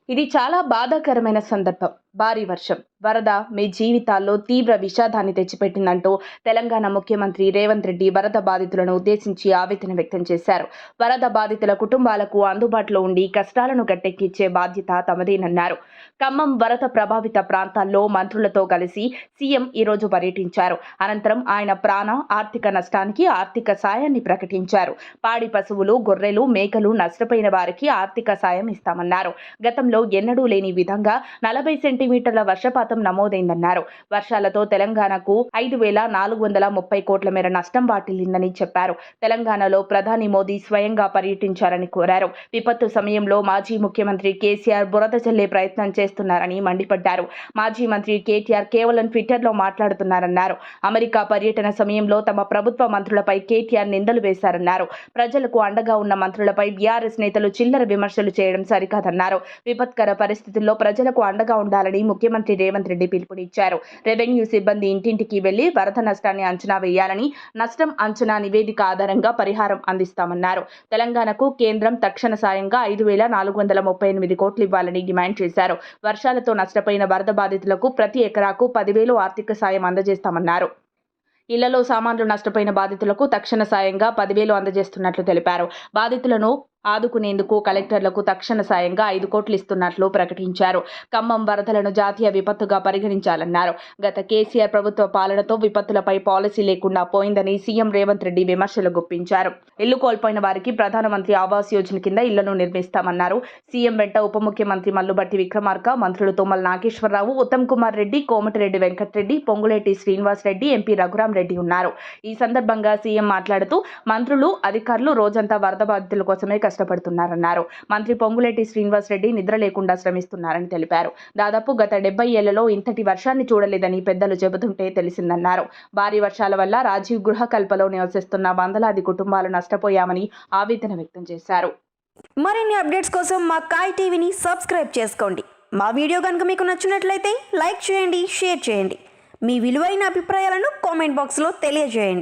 ఇది చాలా బాధాకరమైన సందర్భం. భారీ వర్షం, వరద మీ జీవితాల్లో తీవ్ర విషాదాన్ని తెచ్చిపెట్టిందంటూ తెలంగాణ ముఖ్యమంత్రి రేవంత్ రెడ్డి వరద బాధితులను ఉద్దేశించి ఆవేదన వ్యక్తం చేశారు. వరద బాధితుల కుటుంబాలకు అందుబాటులో ఉండి కష్టాలను గట్టెక్కించే బాధ్యత తమదేనన్నారు. ఖమ్మం వరద ప్రభావిత ప్రాంతాల్లో మంత్రులతో కలిసి సీఎం ఈరోజు పర్యటించారు. అనంతరం ఆయన ప్రాణ, ఆర్థిక నష్టానికి ఆర్థిక సాయాన్ని ప్రకటించారు. పాడి పశువులు, గొర్రెలు, మేకలు నష్టపోయిన వారికి ఆర్థిక సాయం ఇస్తామన్నారు. గతంలో ఎన్నడూ లేని విధంగా 40 సెంటీమీటర్ల వర్షపాతం నమోదైందన్నారు. వర్షాలతో తెలంగాణకు 5,430 కోట్ల మేర నష్టం వాటిల్లిందని చెప్పారు. తెలంగాణలో ప్రధాని మోదీ స్వయంగా పర్యటించారని కోరారు. విపత్తు సమయంలో మాజీ ముఖ్యమంత్రి కేసీఆర్ బురద చల్లే ప్రయత్నం చేస్తున్నారని మండిపడ్డారు. మాజీ మంత్రి కేటీఆర్ కేవలం ట్విట్టర్లో మాట్లాడుతున్నారన్నారు. అమెరికా పర్యటన సమయంలో తమ ప్రభుత్వ మంత్రులపై కేటీఆర్ నిందలు వేశారన్నారు. ప్రజలకు అండగా ఉన్న మంత్రులపై బీఆర్ఎస్ నేతలు చిల్లర విమర్శలు చేయడం సరికాదన్నారు. విపత్కర పరిస్థితుల్లో ప్రజలకు అండగా ఉండాలని ముఖ్యమంత్రి రేవంత్ రెడ్డి పిలుపునిచ్చారు. రెవెన్యూ సిబ్బంది ఇంటింటికి వెళ్లి వరద నష్టాన్ని అంచనా వేయాలని, నష్టం అంచనా నివేదిక ఆధారంగా పరిహారం అందిస్తామన్నారు. తెలంగాణకు కేంద్రం తక్షణ సాయంగా 5,438 కోట్లు ఇవ్వాలని డిమాండ్ చేశారు. వర్షాలతో నష్టపోయిన వరద బాధితులకు ప్రతి ఎకరాకు 10,000 ఆర్థిక సాయం అందజేస్తామన్నారు. ఇళ్లలో సామాన్లు నష్టపోయిన బాధితులకు తక్షణ సాయంగా 10,000 అందజేస్తున్నట్లు తెలిపారు. బాధితులను ఆదుకునేందుకు కలెక్టర్లకు తక్షణ సాయంగా 5 కోట్లు ఇస్తున్నట్లు ప్రకటించారు. ఖమ్మం వరదలను జాతీయ విపత్తుగా పరిగణించాలన్నారు. గత కేసీఆర్ ప్రభుత్వ పాలనతో విపత్తులపై పాలసీ లేకుండా పోయిందని సీఎం రేవంత్ రెడ్డి విమర్శలు గుప్పించారు. ఇల్లు కోల్పోయిన వారికి ప్రధానమంత్రి ఆవాస్ యోజన కింద ఇళ్లను నిర్మిస్తామన్నారు. సీఎం వెంట ఉప ముఖ్యమంత్రి మల్లుబట్టి విక్రమార్క, మంత్రులు తుమ్మల నాగేశ్వరరావు, ఉత్తమ్ కుమార్ రెడ్డి, కోమటిరెడ్డి వెంకటరెడ్డి, పొంగులేటి శ్రీనివాస్ రెడ్డి, ఎంపీ రఘురాం రెడ్డి ఉన్నారు. ఈ సందర్భంగా సీఎం మాట్లాడుతూ మంత్రులు, అధికారులు రోజంతా వరద బాధితుల కోసమే కష్టపడుతున్నారన్నారు. మంత్రి పొంగులేటి శ్రీనివాస్ రెడ్డి నిద్ర లేకుండా శ్రమిస్తున్నారని తెలిపారు. దాదాపు గత 70 ఏళ్లలో ఇంతటి వర్షాన్ని చూడలేదని పెద్దలు చెబుతుంటే తెలిసిందన్నారు. భారీ వర్షాల వల్ల రాజీవ్ గృహకల్పలో నివసిస్తున్న వందలాది కుటుంబాలు నష్టపోయామని ఆవేదన వ్యక్తం చేశారు. మరిన్ని అప్డేట్స్ కోసం మా కాయ్ టీవీని సబ్స్క్రైబ్ చేసుకోండి. మా వీడియో కనుక మీకు నచ్చినట్లయితే లైక్ చేయండి, షేర్ చేయండి. మీ విలువైన అభిప్రాయాలను కామెంట్ బాక్స్లో తెలియజేయండి.